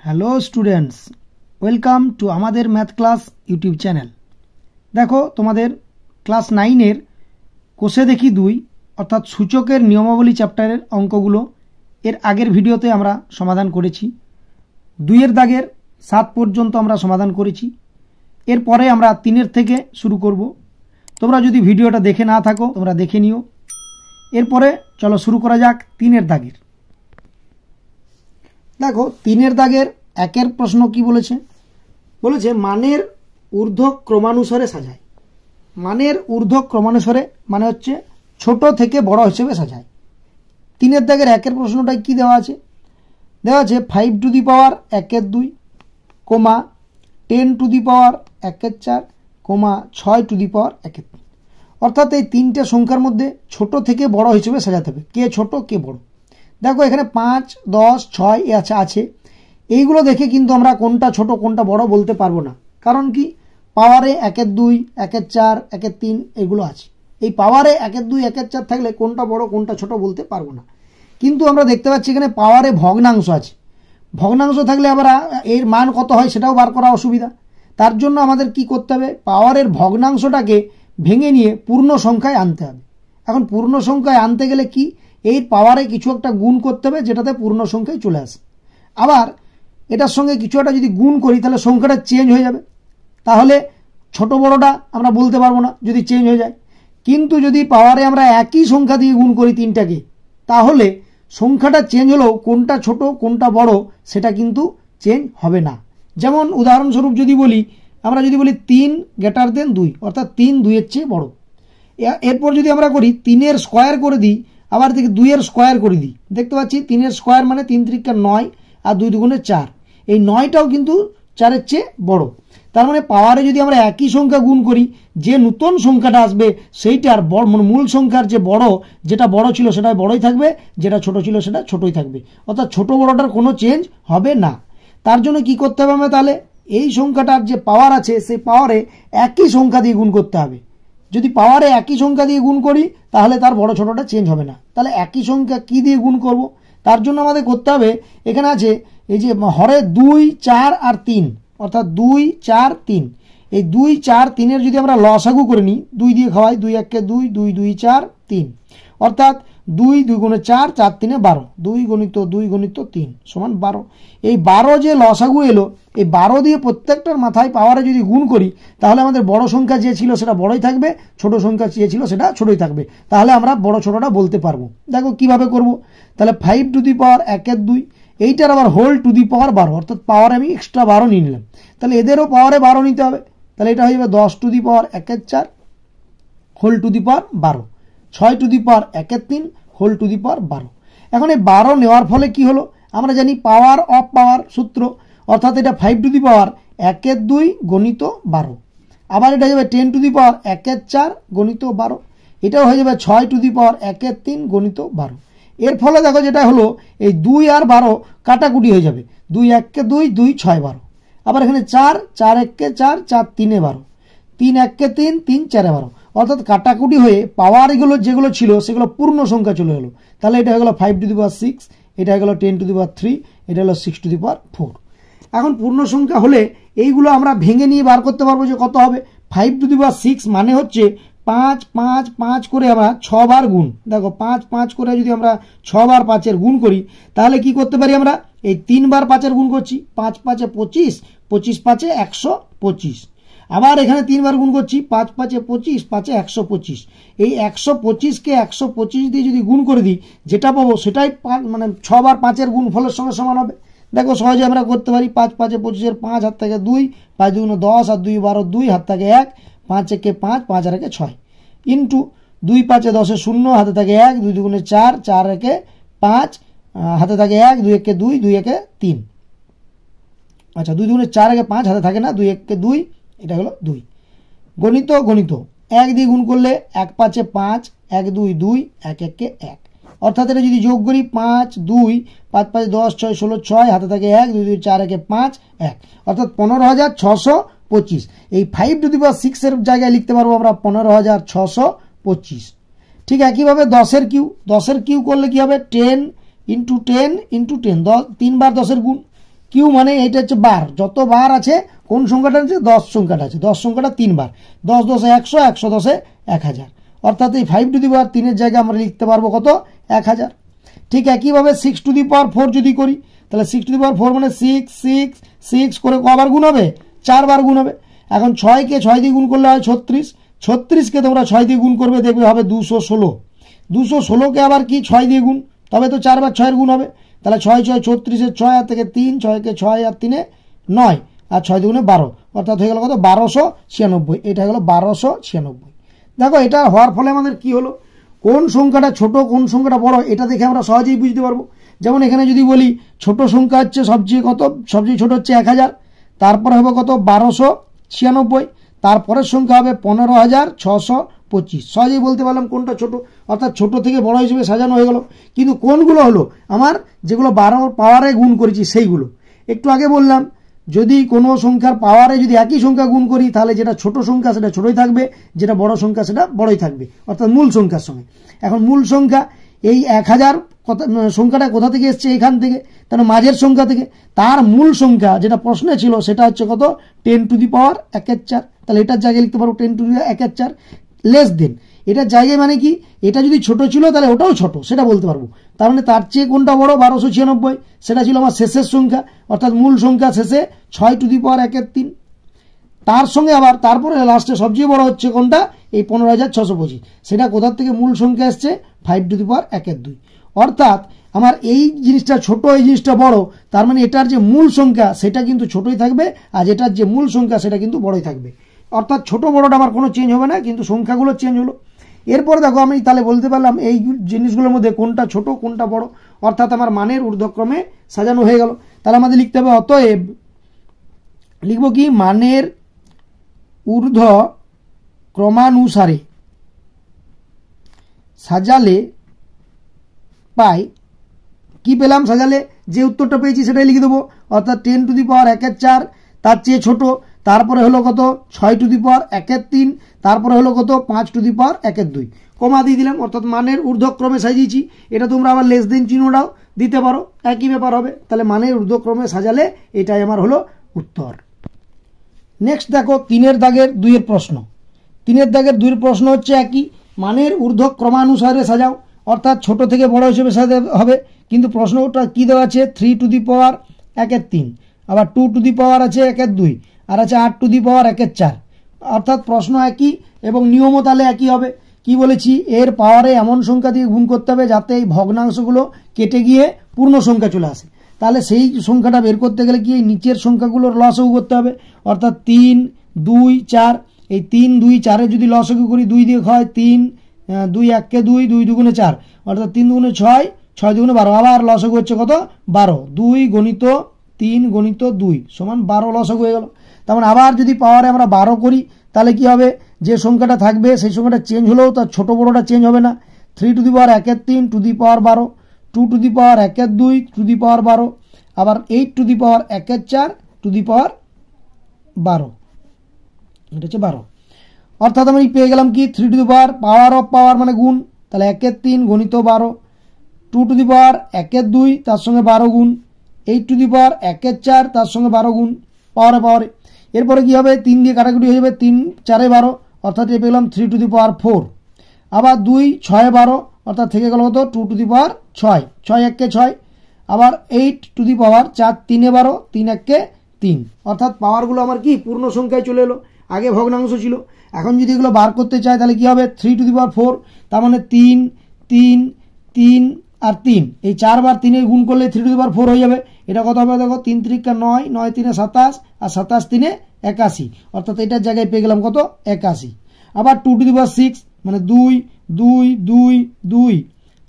Hello students, welcome to আমাদের math class YouTube channel. দেখো, তোমাদের ক্লাস 9-এর কোষে দেখি 2 অর্থাৎ সূচকের নিয়মাবলী চ্যাপ্টারের অঙ্কগুলো এর আগের ভিডিওতে আমরা সমাধান করেছি। 2-এর দাগের 7 পর্যন্ত আমরা সমাধান করেছি। এরপরে আমরা 3-এর থেকে শুরু করব। তোমরা যদি ভিডিওটা দেখে না থাকো তোমরা দেখে নিও। এরপরে চলো শুরু করা যাক 3-এর দাগের। দেখো, 3-এর দাগের 1-এর প্রশ্ন কি বলেছে? বলেছে মানের ঊর্ধ্ব ক্রমানুসারে সাজায়। মানের ঊর্ধ্ব ক্রমানুসারে মানে হচ্ছে ছোট থেকে বড় হিসেবে সাজায়। 3-এর দাগের 1-এর প্রশ্নটাই কি দেওয়া আছে? দেওয়া আছে 5 to the power 1/2, 10 to the power 1/4, 6 to the power 1/3। অর্থাৎ এই 3টে সংখ্যার মধ্যে ছোট থেকে বড় হিসেবে সাজাতে হবে। কে ছোট কে বড়? দেখো, এখানে 5, 10, 6 আছে। এইগুলো দেখে কিন্তু আমরা কোনটা ছোট কোনটা বড় বলতে পারবো না। কারণ কি, পাওয়ারে 1/2, 1/4, 1/3 এগুলো আছে। এই পাওয়ারে 1/2, 1/4 থাকলে কোনটা বড় কোনটা ছোট বলতে পারবো না। কিন্তু আমরা দেখতে পাচ্ছি এখানে পাওয়ারে ভগ্নাংশ আছে। ভগ্নাংশ থাকলে আবার এর মান কত হয় সেটাও বার করা অসুবিধা। তার জন্য আমাদের কি করতে হবে? পাওয়ারের ভগ্নাংশটাকে ভেঙে নিয়ে পূর্ণ সংখ্যায় আনতে হবে। এখন পূর্ণ সংখ্যায় আনতে গেলে কি, এই পাওয়ারে কিছু একটা গুণ করতে হবে যেটাতে পূর্ণ সংখ্যায় চলে আসে। আবার এটার সঙ্গে কিছু একটা যদি গুণ করি তাহলে সংখ্যাটা চেঞ্জ হয়ে যাবে। তাহলে ছোট বড়টা আমরা বলতে পারবো না যদি চেঞ্জ হয়ে যায়। কিন্তু যদি পাওয়ারে আমরা একই সংখ্যা দিয়ে গুণ করি 3টাকে, তাহলে সংখ্যাটা চেঞ্জ হলেও কোনটা ছোট কোনটা বড় সেটা কিন্তু চেঞ্জ হবে না। যেমন উদাহরণস্বরূপ যদি বলি, আমরা যদি বলি 3 > 2 অর্থাৎ 3 2-এর চেয়ে বড়। এরপর যদি আমরা করি 3-এর স্কোয়ার করে দিই, আবার থেকে 2-এর স্কোয়ার করে দিই, দেখতে পাচ্ছি 3-এর স্কোয়ার মানে 3 × 9 আর 2 × 2 = 4। এই 9টাও কিন্তু 4-এর চেয়ে বড়। তার মানে পাওয়ারে যদি আমরা একই সংখ্যা গুণ করি, যে নতুন সংখ্যাটা আসবে সেইটার বড় মূল সংখ্যার যে বড়, যেটা বড় ছিল সেটা বড়ই থাকবে, যেটা ছোট ছিল সেটা ছোটই থাকবে। অর্থাৎ ছোট বড়টার কোনো চেঞ্জ হবে না। তার জন্য কি করতে হবে? আমরা তাহলে এই সংখ্যাটার যে পাওয়ার আছে সেই পাওয়ারে একই সংখ্যা দিয়ে গুণ করতে হবে। যদি পাওয়ারে একই সংখ্যা দিয়ে গুণ করি তাহলে তার বড় ছোটটা চেঞ্জ হবে না। তাহলে একই সংখ্যা কি দিয়ে গুণ করব? তার জন্য আমাদের করতে হবে, এখানে আছে এই যে হরে 2, 4 আর 3 অর্থাৎ 2, 4, 3। এই 2, 4, 3-এর যদি আমরা লসাগু করে নিই, 2 দিয়ে খাওয়াই, 2 × 1 = 2, 2, 2, 4, 3 অর্থাৎ 2, 2 × 4, 4, 3 = 12, 2 × 2 × 3 = 12। এই 12 যে লসাগু এলো, এই 12 দিয়ে প্রত্যেকটার মাথায় পাওয়ারে যদি গুণ করি তাহলে আমাদের বড় সংখ্যা যে ছিল সেটা বড়ই থাকবে, ছোট সংখ্যা যে ছিল সেটা ছোটই থাকবে। তাহলে আমরা বড় ছোটটা বলতে পারবো। দেখো কিভাবে করব। তাহলে 5 টু দি পাওয়ার 1/2, এইটার আবার হোল টু দি পাওয়ার 12 অর্থাৎ পাওয়ারে আমি এক্সট্রা 12 নিয়ে নিলাম। তাহলে এদেরও পাওয়ারে 12 নিতে হবে। তাহলে এটা হয়ে যাবে 10 to the power 1/4 whole to the power 12, 6 to the power 1/3 whole to the power 12। এখন এই 12 নেওয়ার ফলে কি হলো? আমরা জানি পাওয়ার অফ পাওয়ার সূত্র, অর্থাৎ এটা 5 টু দি পাওয়ার 1/2 × 12। আবার এটা যাবে 10 টু দি পাওয়ার 1/4 × 12। এটাও হয়ে যাবে 6 টু দি পাওয়ার 1/3 × 12। এর ফলে দেখো যেটা হলো, এই 2 আর 12 কাটাকুটি হয়ে যাবে। 2 × 1 = 2, 2 × 6 = 12। আবার এখানে 4, 4 × 1 = 4, 4 × 3 = 12, 3 × 1 = 3, 3 × 4 = 12। অর্থাৎ কাটাকুটি হয়ে পাওয়ারগুলো যেগুলো ছিল সেগুলো পূর্ণ সংখ্যা চলে এলো। তাহলে এটা হয়ে গেল 5 টু দি পাওয়ার 6, এটা হয়ে গেল 10 টু দি পাওয়ার 3, এটা হলো 6 টু দি পাওয়ার 4। এখন পূর্ণ সংখ্যা হলে এইগুলো আমরা ভেঙে নিয়ে বার করতে পারবো যে কত হবে। 5 টু দি পাওয়ার 6 মানে হচ্ছে 5, 5, 5 করে আমরা 6 বার গুণ। দেখো 5, 5 করে যদি আমরা 6 বার 5-এর গুণ করি তাহলে কি করতে পারি? আমরা এই 3 বার 5-এর গুণ করছি, 5, 5 = 25, 25, 5 = 125। আবার এখানে 3 বার গুণ করছি, 5, 5 = 25, 5 = 125। এই 125কে 125 দিয়ে যদি গুণ করে দিই, যেটা পাবো সেটাই মানে 6 বার 5-এর গুণ ফলের সঙ্গে সমান হবে। দেখো সহজে আমরা করতে পারি। 5, 5 = 25, 5 হাত থেকে 2, 5 × 2 = 10 আর 2 = 12, 2 হাত থেকে 1, 5 × 1 = 5, 5 আর 1 = 6 ইন্টু 2, 5 × 10 = 0, হাতে থাকে 1, 2 × 2 = 4, 4 × 1 = 5, হাতে থাকে 1, 2 × 1 = 2, 2 × 1 = 3। আচ্ছা, 2 × 2 = 4, 5 হাতে থাকে না, 2 × 1 = 2, এটা হলো 2। গণিত 1 দিয়ে গুণ করলে 1, 5 = 5, 1, 2, 2, 1, 1 = 1। অর্থাৎ এটা যদি যোগ করি 5, 2, 5, 5, 10, 6, 16, 6 হাতে থাকে 1, 2, 2, 4, 1, 5, 1 অর্থাৎ 15,625। এই 5 টু দি পাওয়ার 6-এর জায়গায় লিখতে পারবো আমরা 15,625। ঠিক একইভাবে 10-এর কিউ, 10-এর কিউ করলে কি হবে? 10 × 10 × 10, 3 বার 10-এর গুণ। কিউ মানে এটা হচ্ছে বার, যত বার আছে কোন সংখ্যাটা আছে 10 সংখ্যাটা আছে, 10 সংখ্যাটা 3 বার, 10 10 100, 100 10 1000, অর্থাৎ এই 5 টু দি পাওয়ার 3 জায়গায় আমরা লিখতে পারবো কত 1000। ঠিক একইভাবে 6 টু দি পাওয়ার 4 যদি করি তাহলে 6 টু দি পাওয়ার 4 মানে 6 6 6 করে কবার গুণ হবে 4 বার গুণ হবে। এখন 6 কে 6 দিয়ে গুণ করলে হয় 36, 36 কে তোমরা 6 দিয়ে গুণ করবে দেখবে হবে 216, 216 কে আবার কি 6 দিয়ে গুণ, তবে তো 4 বার 6 এর গুণ হবে, তাহলে 6 6 36 6 আর থেকে 3, 6 কে 6 আর 3 9 আর 6 দুগুণে 12, অর্থাৎ হয়ে গেল কত 1296, এটা হলো 1296। দেখো এটা হওয়ার ফলে আমাদের কি হলো, কোন সংখ্যাটা ছোট কোন সংখ্যাটা বড় এটা দেখে আমরা সহজেই বুঝতে পারবো। যেমন এখানে যদি বলি ছোট সংখ্যা হচ্ছে সবচেয়ে ছোট হচ্ছে 1000, তারপরে হবে কত 1296, তারপরের সংখ্যা হবে 15625, সহজেই বলতে পারলাম কোনটা ছোট, অর্থাৎ ছোট থেকে বড় হিসেবে সাজানো হয়ে গেল। কিন্তু কোনগুলো হলো আমার যেগুলো 12 পাওয়ারে গুণ করেছি সেইগুলো। একটু আগে বললাম যদি কোনো সংখ্যার পাওয়ারে যদি একই সংখ্যা গুণ করি তাহলে যেটা ছোট সংখ্যা সেটা ছোটই থাকবে, যেটা বড় সংখ্যা সেটা বড়ই থাকবে, অর্থাৎ মূল সংখ্যার সঙ্গে। এখন মূল সংখ্যা এই 1000 সংখ্যাটা কোথা থেকে এসছে, এখান থেকে, তাহলে মাঝের সংখ্যা থেকে। তার মূল সংখ্যা যেটা প্রশ্নে ছিল সেটা হচ্ছে কত 10 টু দি পাওয়ার 1/4, তাহলে এটার জায়গায় লিখতে পারবো 10 টু দি 1/4 লেস দেন। এটার জায়গায় মানে কি, এটা যদি ছোট ছিল তাহলে ওটাও ছোট সেটা বলতে পারবো, তার মানে তার চেয়ে কোনটা বড় 1296, সেটা ছিল আমার শেষের সংখ্যা, অর্থাৎ মূল সংখ্যা শেষে 6 টু দি পাওয়ার 1/3, তার সঙ্গে আবার তারপরে লাস্টে সবচেয়ে বড় হচ্ছে কোনটা এই 15625, সেটা কোথার থেকে মূল সংখ্যা এসছে 5 টু দি পাওয়ার 1/2, অর্থাৎ আমার এই জিনিসটা ছোট এই জিনিসটা বড়, তার মানে এটার যে মূল সংখ্যা সেটা কিন্তু ছোটই থাকবে আর এটার যে মূল সংখ্যা সেটা কিন্তু বড়ই থাকবে, অর্থাৎ ছোট বড়টা আমার কোনো চেঞ্জ হবে না, কিন্তু সংখ্যাগুলো চেঞ্জ হলো। এরপর দেখো আমি তাহলে বলতে পারলাম এই জিনিসগুলোর মধ্যে কোনটা ছোট কোনটা বড়, অর্থাৎ আমার মানের ঊর্ধ্বক্রমে সাজানো হয়ে গেল। তাহলে আমাদের লিখতে হবে অতএব লিখব কি মানের ঊর্ধ্ব ক্রমানুসারে সাজালে পাই, কি পেলাম সাজালে যে উত্তরটা পেয়েছি সেটাই লিখে দেবো, অর্থাৎ 10 টু দি পাওয়ার 1/4 তার চেয়ে ছোট, তারপরে হলো কত 6 টু দি পাওয়ার 1/3, তারপরে হলো কত 5 টু দি পাওয়ার 1/2, কমা দিয়ে দিলাম, অর্থাৎ মানের ঊর্ধ্বক্রমে সাজিয়েছি। এটা তোমরা আবার লেস দেন চিহ্নটাও দিতে পারো, একই ব্যাপার হবে। তাহলে মানের ঊর্ধ্বক্রমে সাজালে এটাই আমার হলো উত্তর। নেক্সট দেখো 3 দাগের 2 প্রশ্ন। 3 দাগের 2 প্রশ্ন হচ্ছে একই, মানের ঊর্ধ্বক্রমানুসারে সাজাও, অর্থাৎ ছোট থেকে বড় হিসেবে সাজাতে হবে, কিন্তু প্রশ্নটা কি দেওয়া আছে 3 টু দি পাওয়ার 1/3, আবার 2 টু দি পাওয়ার আছে 1/2, আর আছে 8 টু দি পাওয়ার 1/4, অর্থাৎ প্রশ্ন একই এবং নিয়মও তাহলে একই হবে। কি বলেছি, এর পাওয়ারে এমন সংখ্যা দিয়ে গুণ করতে হবে যাতে এই ভগ্নাংশগুলো কেটে গিয়ে পূর্ণ সংখ্যা চলে আসে। তাহলে সেই সংখ্যাটা বের করতে গেলে কি এই নিচের সংখ্যাগুলোর লসগু করতে হবে, অর্থাৎ 3 2 4, এই 3 2 4 যদি লসগু করি 2 দিয়ে হয় 3, 2 1 কে 2, 2 দুগুণে 4, অর্থাৎ 3 দুগুণে 6, 6 দুগুণে 12, আবার লসগু হচ্ছে কত 12, 2 গণিত 3 গণিত 2 সমান 12 লসগু হয়ে গেল। তার মানে আবার যদি পাওয়ারে আমরা 12 করি তাহলে কি হবে, যে সংখ্যাটা থাকবে সেই সংখ্যাটা চেঞ্জ হলেও তার ছোট বড়টা চেঞ্জ হবে না। 3 to the power 1/3 to the power 12, 2 to the power 1/2 to the power 12, আবার 8 to the power 1/4 two the power 12, এটা হচ্ছে 12, অর্থাৎ আমি পেয়ে গেলাম কি 3 to the power of power মানে গুণ, তাহলে 1/3 গণিত 12, 2 টু দি পাওয়ার 1/2 তার সঙ্গে 12 গুণ, 8 টু দি পাওয়ার 1/4 তার সঙ্গে 12 গুণ, পাওয়ারে। এরপরে কি হবে 3 দিয়ে কাটাকুটি হয়ে যাবে, 3 4 12, অর্থাৎ এ পেলাম 3 টু দি পাওয়ার 4, আবার 2 6 12, অর্থাৎ থেকে গেল কত 2 টু দি পাওয়ার 6, 6 1 কে 6, আবার 8 টু দি পাওয়ার 4 3 12, 3 1 কে 3, অর্থাৎ পাওয়ারগুলো আমার কি পূর্ণ সংখ্যায় চলে এলো, আগে ভগ্নাংশ ছিল। এখন যদি এগুলো বার করতে চাই তাহলে কি হবে 3 টু দি পাওয়ার 4, তার মানে 3 3 3 আর 3, এই 4 বার 3 এর গুণ করলে 3 টু দি পাওয়ার 4 হয়ে যাবে। এটা কত হবে দেখো 3 3 9, 9 3 27 আর 27 3 81, অর্থাৎ এটার জায়গায় পেয়ে গেলাম কত 81। আবার 2 টু দি পাওয়ার 6 মানে 2 2 2 2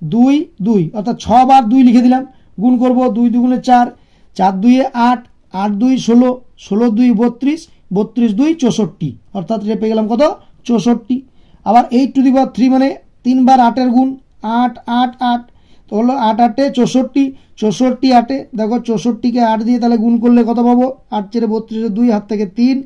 2 2, অর্থাৎ 6 বার 2 লিখে দিলাম, গুণ করব 2 দুগুণে 4, 4 2 8, 8 2 16, 16 2 32, 32 2 64, অর্থাৎ এটা পেয়ে গেলাম কত 64। আবার 8 টু দি পাওয়ার 3 মানে 3 বার 8 এর গুণ, 8 8 8, তো হলো 8 8 64, 64 8, দেখো 64 কে 8 দিয়ে তাহলে গুণ করলে কত পাবো 8 4 32, 2 হাত থেকে 3,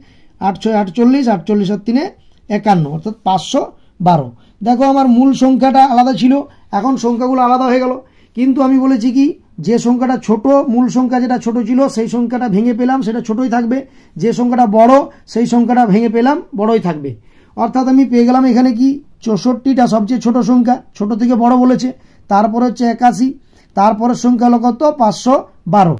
8 6 48, 48 আর 3 51, অর্থাৎ 512। দেখো আমার মূল সংখ্যাটা আলাদা ছিল, এখন সংখ্যাগুলো আলাদা হয়ে গেল, কিন্তু আমি বলেছি কি যে সংখ্যাটা ছোট, মূল সংখ্যা যেটা ছোট ছিল সেই সংখ্যাটা ভেঙে পেলাম সেটা ছোটই থাকবে, যে সংখ্যাটা বড় সেই সংখ্যাটা ভেঙে পেলাম বড়ই থাকবে। অর্থাৎ আমি পেয়ে গেলাম এখানে কি 64টা সবচেয়ে ছোট সংখ্যা, ছোট থেকে বড় বলেছে, তারপর হচ্ছে 81, তারপরের সংখ্যা হলো কত 512।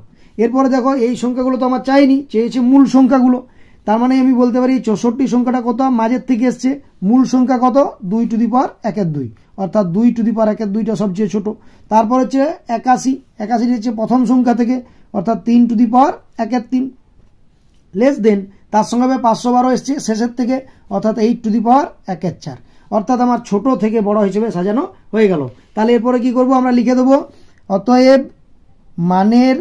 এরপরে দেখো এই সংখ্যাগুলো তো আমার চাইনি, চেয়েছে মূল সংখ্যাগুলো, তার মানে আমি বলতে পারি 64 সংখ্যাটা কত মাঝের থেকে এসছে, মূল সংখ্যা কত 2 টু দি পাওয়ার 1/2, অর্থাৎ 2 টু দি পাওয়ার 1/2টা সবচেয়ে ছোট। তারপর হচ্ছে 81, 81 হচ্ছে প্রথম সংখ্যা থেকে, অর্থাৎ 3 to the power 1/3, less than তার সঙ্গে 512 এসছে শেষের থেকে, অর্থাৎ 8 টু দি পাওয়ার 1/4, অর্থাৎ আমার ছোট থেকে বড় হিসেবে সাজানো হয়ে গেল। তাহলে এরপরে কি করব, আমরা লিখে দেবো অতএব মানের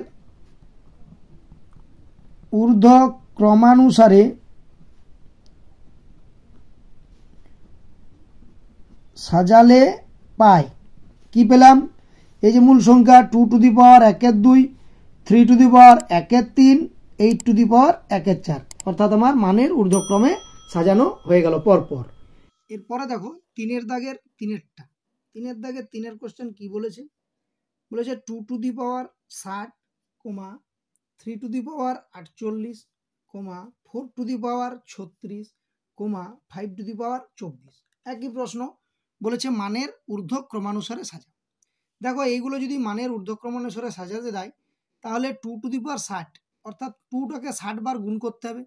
ঊর্ধ্ব ক্রমানুসারে সাজালে পাই, কি পেলাম, এই যে মূল সংখ্যা 2 to the power 1/2, 3 to the power 1/3, 8 to the power 1/4, অর্থাৎ আমার মানের ঊর্ধ্বক্রমে সাজানো হয়ে গেল পরপর। এরপরে দেখো 3-এর দাগের 3-এরটা, 3-এর দাগের 3-এর কোশ্চেন কি বলেছে, বলেছে 2 to the power 60, 3 to the power 48, 4 to the power 36, 5 to the power 24। একই প্রশ্ন, বলেছে মানের ঊর্ধ্বক্রমানুসারে সাজা। দেখো এইগুলো যদি মানের ঊর্ধ্বক্রমানুসারে সাজাতে দেয় তাহলে 2 টু দি পাওয়ার 60, অর্থাৎ 2টাকে 60 বার গুণ করতে হবে,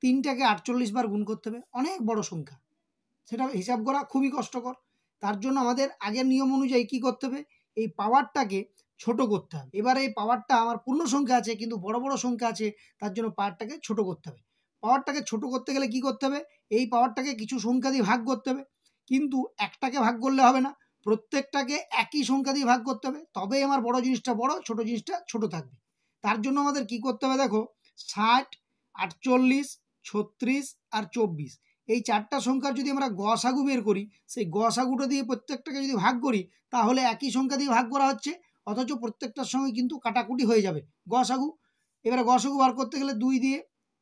3টাকে 48 বার গুণ করতে হবে, অনেক বড় সংখ্যা, সেটা হিসাব করা খুবই কষ্টকর। তার জন্য আমাদের আগের নিয়ম অনুযায়ী কি করতে হবে, এই পাওয়ারটাকে ছোট করতে হবে। এবারে এই পাওয়ারটা আমার পূর্ণ সংখ্যা আছে কিন্তু বড় বড় সংখ্যা আছে, তার জন্য পাওয়ারটাকে ছোট করতে হবে। পাওয়ারটাকে ছোট করতে গেলে কি করতে হবে, এই পাওয়ারটাকে কিছু সংখ্যা দিয়ে ভাগ করতে হবে, কিন্তু একটাকে ভাগ করলে হবে না, প্রত্যেকটাকে একই সংখ্যা দিয়ে ভাগ করতে হবে, তবেই আমার বড় জিনিসটা বড়, ছোট জিনিসটা ছোট থাকবে। তার জন্য আমাদের কি করতে হবে, দেখো 60, 48, 36 আর 24, এই চারটা সংখ্যার যদি আমরা গসাগু বের করি, সেই গসাগুটা দিয়ে প্রত্যেকটাকে যদি ভাগ করি তাহলে একই সংখ্যা দিয়ে ভাগ করা হচ্ছে, অথচ প্রত্যেকটার সঙ্গে কিন্তু কাটাকুটি হয়ে যাবে গসাগু। এবারে গসাগু বার করতে গেলে 2 দিয়ে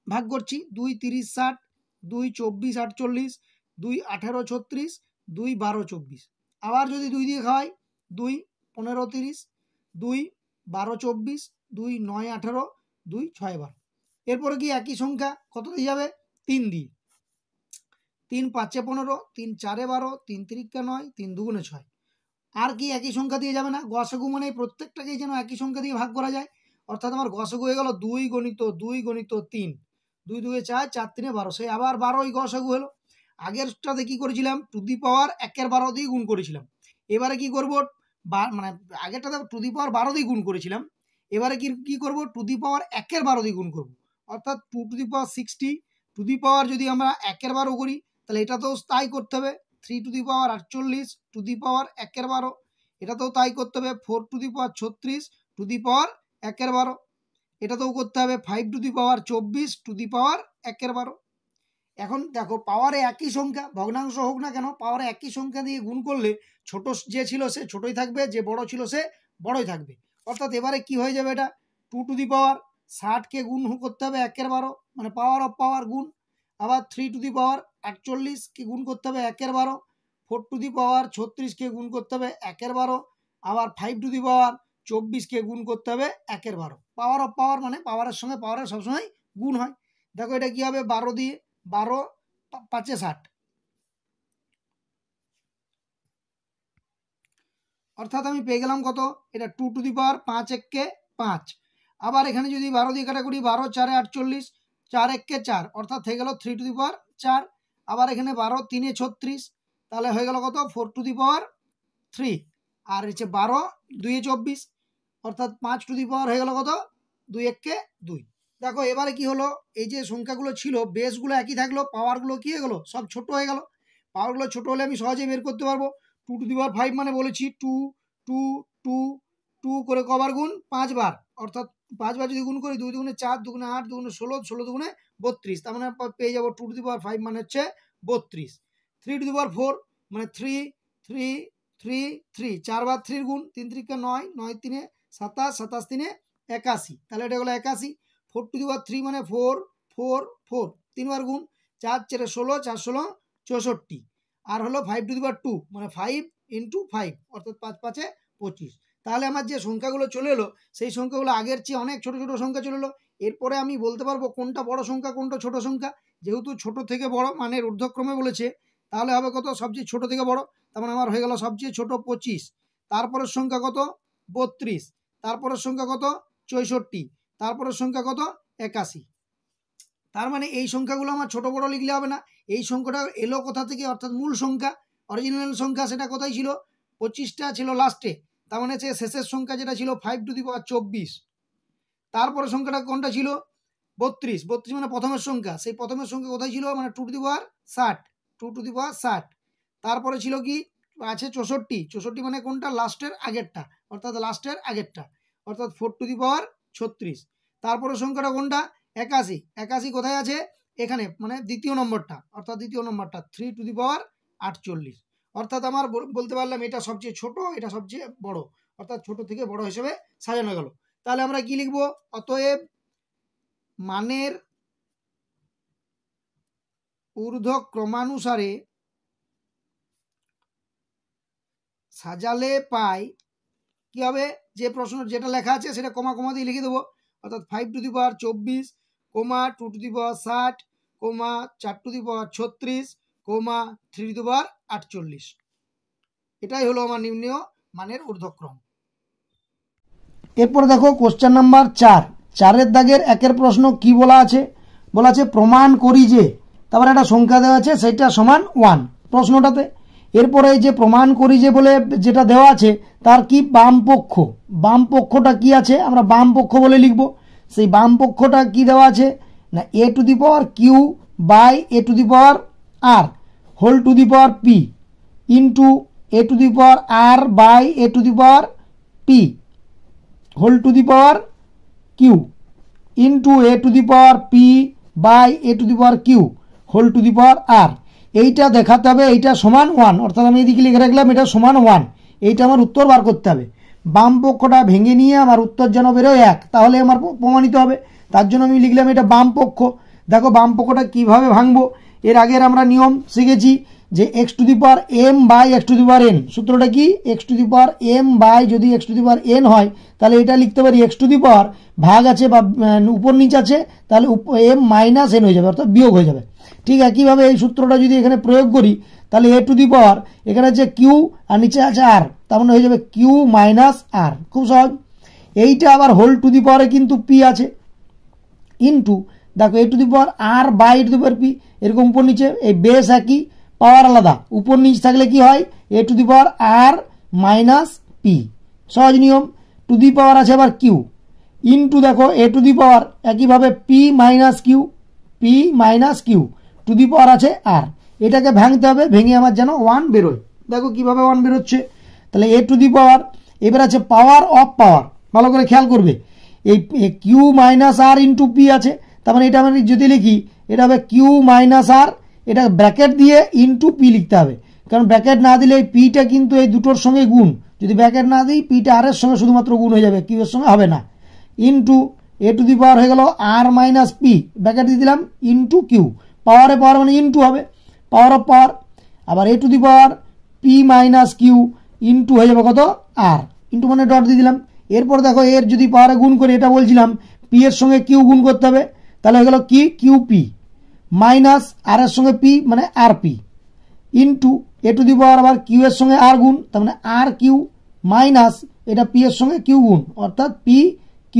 ভাগ করছি, 2 30 60, 2 24 48, 2 18 36, 2 12 24, আবার যদি 2 দিয়ে খাওয়াই 2 15 30, 2 12 24, 2 9 18, 2 6 12। এরপরে কি একই সংখ্যা কত দিয়ে যাবে, 3 দিয়ে, 3 5 15, 3 4 12, 3 3 9, 3 2 6। আর কি একই সংখ্যা দিয়ে যাবে না, গসাগু মানে প্রত্যেকটাকেই যেন একই সংখ্যা দিয়ে ভাগ করা যায়, অর্থাৎ আমার গসাগু হয়ে গেল 2 গণিত 2 গণিত 3, 2 2 4, 4 3 12, সেই আবার 12ই গসাগু হলো। আগেরটাতে কি করেছিলাম, টু দি পাওয়ার 1/12 দিয়ে গুণ করেছিলাম, এবারে কি করব, মানে আগেরটাতে টু দি পাওয়ার 12 দিয়ে গুণ করেছিলাম, এবারে কি করব, টু দি পাওয়ার 1/12 দিয়ে গুণ করব, অর্থাৎ 2 to the power 60, two the পাওয়ার যদি আমরা 1/12 করি তাহলে এটাতেও তাই করতে হবে, 3 to the power 48, two the পাওয়ার 1/12, এটাতেও তাই করতে হবে, 4 to the power 36, two the পাওয়ার 1/12, এটাতেও করতে হবে, 5 to the power 24, two the পাওয়ার 1/12। এখন দেখো পাওয়ারে একই সংখ্যা, ভগ্নাংশ হোক না কেন, পাওয়ারে একই সংখ্যা দিয়ে গুণ করলে ছোট যে ছিল সে ছোটই থাকবে, যে বড় ছিল সে বড়ই থাকবে, অর্থাৎ এবারে কি হয়ে যাবে, এটা 2 টু দি পাওয়ার 60কে গুণ করতে হবে 1/12, মানে পাওয়ার অফ পাওয়ার গুণ, আবার 3 টু দি পাওয়ার 48কে গুণ করতে হবে 1/12, 4 টু দি পাওয়ার 36কে গুণ করতে হবে 1/12, আবার 5 টু দি পাওয়ার 24কে গুণ করতে হবে 1/12। পাওয়ার অফ পাওয়ার মানে পাওয়ারের সঙ্গে পাওয়ারের সবসময় গুণ হয়। দেখো এটা কি হবে, 12 দিয়ে 12 5 60, অর্থাৎ আমি পেয়ে গেলাম কত, এটা 2 টু দি পাওয়ার 5 1 5, আবার এখানে যদি 12 দিয়ে কাটাকুটি 12 4 48, 4 1 4, অর্থাৎ হয়ে গেল 3 টু দি পাওয়ার 4, আবার এখানে 12 3 36, তাহলে হয়ে গেল কত 4 টু দি পাওয়ার 3, আর হচ্ছে 12 2 24, অর্থাৎ 5 টু দি পাওয়ার হয়ে গেল কত 2 1 2। দেখো এবারে কি হলো, এই যে সংখ্যাগুলো ছিল বেসগুলো একই থাকলো, পাওয়ারগুলো কি হয়ে গেলো সব ছোট হয়ে গেল, পাওয়ারগুলো ছোট হলে আমি সহজেই বের করতে পারবো। 2 টু দি পাওয়ার 5 মানে বলেছি 2 2 2 2 করে কবার গুণ 5 বার, অর্থাৎ 5 বার যদি গুণ করি 2 দুগুণে 4, 2 দুগুণে 8, 2 দুগুণে 16, 16 দুগুণে 32, তার মানে পেয়ে যাবো 2 টু দি পাওয়ার 5 মানে হচ্ছে 32। 3 টু দি পাওয়ার 4 মানে 3 3 3 3, 4 বার 3 গুণ, 3 3 9, 9 3 27, 27 3 81, তাহলে এটা হলো 81। 4 টু দি পাওয়ার 3 মানে 4 4 4, 3 বার গুণ, 4 4 16, 4 16 64, আর হলো 5 টু দি পাওয়ার 2 মানে 5 ইন্টু 5, অর্থাৎ 5 5 25, তাহলে আমার যে সংখ্যাগুলো চলে এলো সেই সংখ্যাগুলো আগের চেয়ে অনেক ছোট ছোট সংখ্যা চলে এলো। এরপরে আমি বলতে পারবো কোনটা বড় সংখ্যা কোনটা ছোট সংখ্যা। যেহেতু ছোট থেকে বড় মানের ঊর্ধ্বক্রমে বলেছে, তাহলে হবে কত সবচেয়ে ছোট থেকে বড়, তার মানে আমার হয়ে গেল সবচেয়ে ছোট 25, তারপরের সংখ্যা কত 32, তারপরের সংখ্যা কত 64, তারপরের সংখ্যা কত 81। তার মানে এই সংখ্যাগুলো আমার ছোট বড় লিখলে হবে না, এই সংখ্যাটা এলো কোথা থেকে, অর্থাৎ মূল সংখ্যা অরিজিনাল সংখ্যা সেটা কোথায় ছিল 25টা ছিল লাস্টে, তার মানে হচ্ছে শেষের সংখ্যা যেটা ছিল 5 টু দি পাওয়ার 24। তারপরে সংখ্যাটা কোনটা ছিল 32, 32 মানে প্রথমের সংখ্যা, সেই প্রথমের সংখ্যা কোথায় ছিল মানে 2 to the power 60, 2 to the power 60। তারপরে ছিল কি আছে 64, 64 মানে কোনটা লাস্টের আগেরটা, অর্থাৎ লাস্টের আগেরটা, অর্থাৎ 4 টু দি পাওয়ার 36। তারপরে সংখ্যাটা কোনটা 81, 81 কোথায় আছে এখানে মানে দ্বিতীয় নম্বরটা, অর্থাৎ দ্বিতীয় নম্বরটা 3 টু দি পাওয়ার 48। অর্থাৎ আমার বলতে পারলাম এটা সবচেয়ে ছোট, এটা সবচেয়ে বড়, অর্থাৎ ছোট থেকে বড় হিসেবে সাজানো গেল। তাহলে আমরা কি লিখব, অতএব মানের ঊর্ধ্বক্রমানুসারে সাজালে পাই কি হবে, যে প্রশ্ন যেটা লেখা আছে সেটা কমা কমা দিয়ে লিখে দেবো, অর্থাৎ 5 to the power 24, 2 to the power 60, 4 to the power 36, 3 to the power 48। এটাই হলো আমার নির্ণেয় মানের ঊর্ধ্বক্রম। এরপরে দেখো কোশ্চেন নাম্বার 4, 4-এর দাগের 1-এর প্রশ্ন কি বলা আছে, বলা আছে প্রমাণ করি যে, তারপরে একটা সংখ্যা দেওয়া আছে সেটা সমান 1 প্রশ্নটাতে। এরপরে যে প্রমাণ করি যে বলে যেটা দেওয়া আছে তার কি বাম পক্ষ, বাম পক্ষটা কি আছে আমরা বাম পক্ষ বলে লিখব। সেই বাম পক্ষটা কি দেওয়া আছে না a to the power q by a to the power r whole to the power p into a to the power r by a to the power p whole to the power q into a to the power p by a to the power q whole to the power r। এইটা দেখাতে হবে এইটা সমান 1, অর্থাৎ আমি এদিকে লিখে রাখলাম এটা সমান 1, এইটা আমার উত্তর বার করতে হবে। বাম পক্ষটা ভেঙে নিয়ে আমার উত্তর যেন বেরোয় 1, তাহলে আমার প্রমাণিত হবে। তার জন্য আমি লিখলাম এটা বাম পক্ষ। দেখো বাম পক্ষটা কীভাবে ভাঙবো, এর আগের আমরা নিয়ম শিখেছি যে x to the power m by x to the power n, সূত্রটা কি x to the power m by যদি x to the power n হয় তাহলে এটা লিখতে পারি x টু দি পাওয়ার ভাগ আছে বা উপর নিচ আছে, তাহলে m মাইনাস n হয়ে যাবে, অর্থাৎ বিয়োগ হয়ে যাবে। ঠিক একইভাবে এই সূত্রটা যদি এখানে প্রয়োগ করি তাহলে a টু দি পাওয়ার এখানে আছে q আর নিচে আছে r, তার মানে হয়ে যাবে q মাইনাস r, খুব সহজ। এইটা আবার হোল টু দি পাওয়ারে কিন্তু p আছে ইন্টু দেখো a to the power r by a to the power p, এরকম উপর নিচে এই বেস একই পাওয়ার আলাদা, উপর নিচ থাকলে কি হয় a to the power r minus p, সহজ নিয়ম। টু দি পাওয়ার আছে আবার q ইন্টু দেখো a টু দি পাওয়ার একইভাবে p minus q to the power আছে r, এটাকে ভাঙতে হবে, ভেঙে আমার যেন 1 বেরোয়। দেখো কিভাবে 1 বেরোচ্ছে, তাহলে a টু দি পাওয়ার এবার আছে পাওয়ার অফ পাওয়ার, ভালো করে খেয়াল করবে এই q minus r into p আছে, তার মানে এটা আমি যদি লিখি এটা হবে q মাইনাস r, এটা ব্র্যাকেট দিয়ে ইন্টু p লিখতে হবে, কারণ ব্র্যাকেট না দিলে এই পিটা কিন্তু এই দুটোর সঙ্গে গুণ, যদি ব্র্যাকেট না দিই পিটা r এর সঙ্গে শুধুমাত্র গুণ হয়ে যাবে, q এর সঙ্গে হবে না। Into a to the power হয়ে গেল r মাইনাস p, ব্র্যাকেট দিয়ে দিলাম ইন্টু q, পাওয়ারে পাওয়ার মানে ইন্টু হবে, পাওয়ার অফ পাওয়ার, আবার a to the power p minus q into হয়ে যাবে কত r, ইন্টু মানে ডট দিয়ে দিলাম। এরপর দেখো এর যদি পাওয়ারে গুণ করি, এটা বলছিলাম p এর সঙ্গে q গুণ করতে হবে, তাহলে হয়ে গেল কি qp মাইনাস r এর সঙ্গে p মানে rp into a to the power আবার q এর সঙ্গে r গুণ, তার মানে r q মাইনাস এটা p এর সঙ্গে q গুণ, অর্থাৎ p q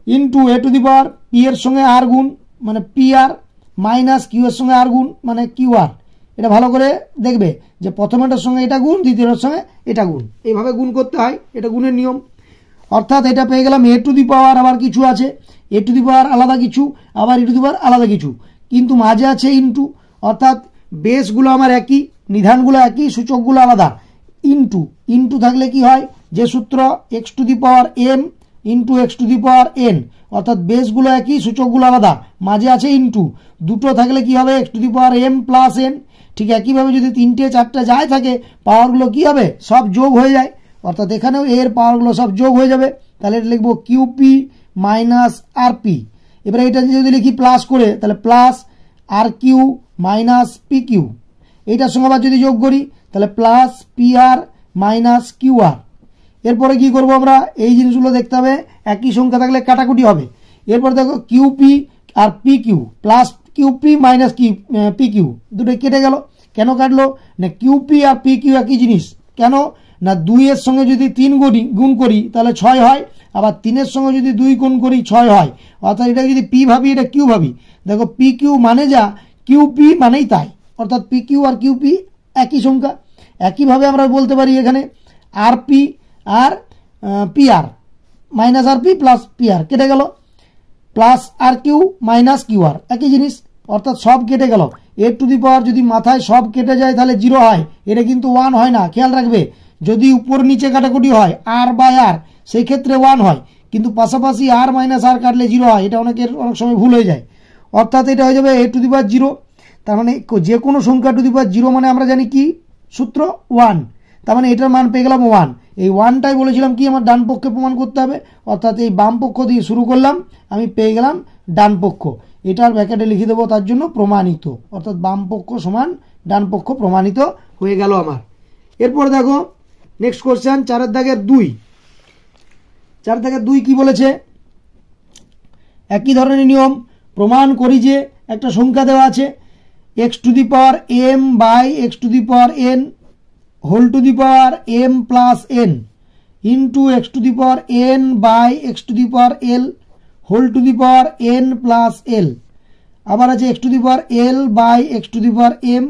into a to the power p এর সঙ্গে r গুণ মানে pr মাইনাস q এর সঙ্গে r গুণ মানে qr। এটা ভালো করে দেখবে যে প্রথমেটার সঙ্গে এটা গুণ, দ্বিতীয়টার সঙ্গে এটা গুণ, এইভাবে গুণ করতে হয়, এটা গুণের নিয়ম। অর্থাৎ এটা পেয়ে গেলাম a টু দি পাওয়ার আবার কিছু আছে, a টু দি পাওয়ার আলাদা কিছু, আবার e টু দি পাওয়ার আলাদা কিছু, কিন্তু মাঝে আছে ইন্টু, অর্থাৎ বেসগুলো আমার একই, নিধানগুলো একই, সূচকগুলো আলাদা। ইন্টু ইন্টু থাকলে কি হয়, যে সূত্র x to the power m into x to the power n, অর্থাৎ বেসগুলো একই, সূচকগুলো আলাদা, মাঝে আছে ইন্টু, দুটো থাকলে কি হবে x to the power m plus n। ঠিক একইভাবে যদি 3টে 4টে যাই থাকে পাওয়ারগুলো কি হবে সব যোগ হয়ে যায়, অর্থাৎ এখানেও এর পাওয়ারগুলো সব যোগ হয়ে যাবে, তাহলে এটা লিখবো qp মাইনাস rp। এবারে এটা যদি লিখি প্লাস করে তাহলে প্লাস rq মাইনাস pq, এইটার সঙ্গে আবার যদি যোগ করি তাহলে প্লাস pr মাইনাস qr। এরপরে কি করব আমরা, এই জিনিসগুলো দেখতে হবে, একই সংখ্যা থাকলে কাটাকুটি হবে। এরপর দেখো কিউপি আর p q plus qp minus p q দুটো কেটে গেল। কেন কাটলো না, কিউপি আর পি কিউ একই জিনিস। কেন না, 2 এর সঙ্গে যদি 3 গুণ করি তাহলে 6 হয়, আবার 3 এর সঙ্গে যদি 2 গুণ করি 6 হয়। অর্থাৎ এটা যদি পি ভাবি এটা কিউ ভাবি, দেখো পি কিউ মানে যা, কিউপি মানেই তাই, অর্থাৎ পি কিউ আর কিউপি একই সংখ্যা। একইভাবে আমরা বলতে পারি এখানে আর P R P R, minus আর পি প্লাস পি আর কেটে গেল, প্লাস আর কিউ মাইনাস কিউ আর একই জিনিস, অর্থাৎ সব কেটে গেল। এর টু দি পাওয়ার যদি মাথায় সব কেটে যায় তাহলে 0 হয়, এটা কিন্তু 1 হয় না, খেয়াল রাখবে। যদি উপর নিচে কাটাকুটি হয় আর বাই আর, সেই ক্ষেত্রে 1 হয়, কিন্তু পাশাপাশি আর মাইনাস আর কাটলে 0 হয়, এটা অনেক সময় ভুল হয়ে যায়। অর্থাৎ এটা হয়ে যাবে এ টু দি পাওয়ার 0। তার মানে যে কোনো সংখ্যা টু দি পাওয়ার 0 মানে আমরা জানি কি সূত্র 1, তার মানে এটার মান পেয়ে গেলাম 1। এই 1টাই বলেছিলাম কি আমার ডান পক্ষে প্রমাণ করতে হবে, অর্থাৎ এই বাম পক্ষ দিয়ে শুরু করলাম, আমি পেয়ে গেলাম ডান পক্ষ। এটার ব্র্যাকেটে লিখে দেবো তার জন্য প্রমাণিত, অর্থাৎ বাম পক্ষ সমান ডান পক্ষ প্রমাণিত হয়ে গেল আমার। এরপর দেখো নেক্সট কোশ্চেন 4 দাগের 2। 4 দাগের 2 কি বলেছে, একই ধরনের নিয়ম, প্রমাণ করি যে একটা সংখ্যা দেওয়া আছে x to the power m by x to the power n whole to the power m plus n into x to the power n by x to the power l whole to the power n plus l। আবার আছে x to the power l by x to the power m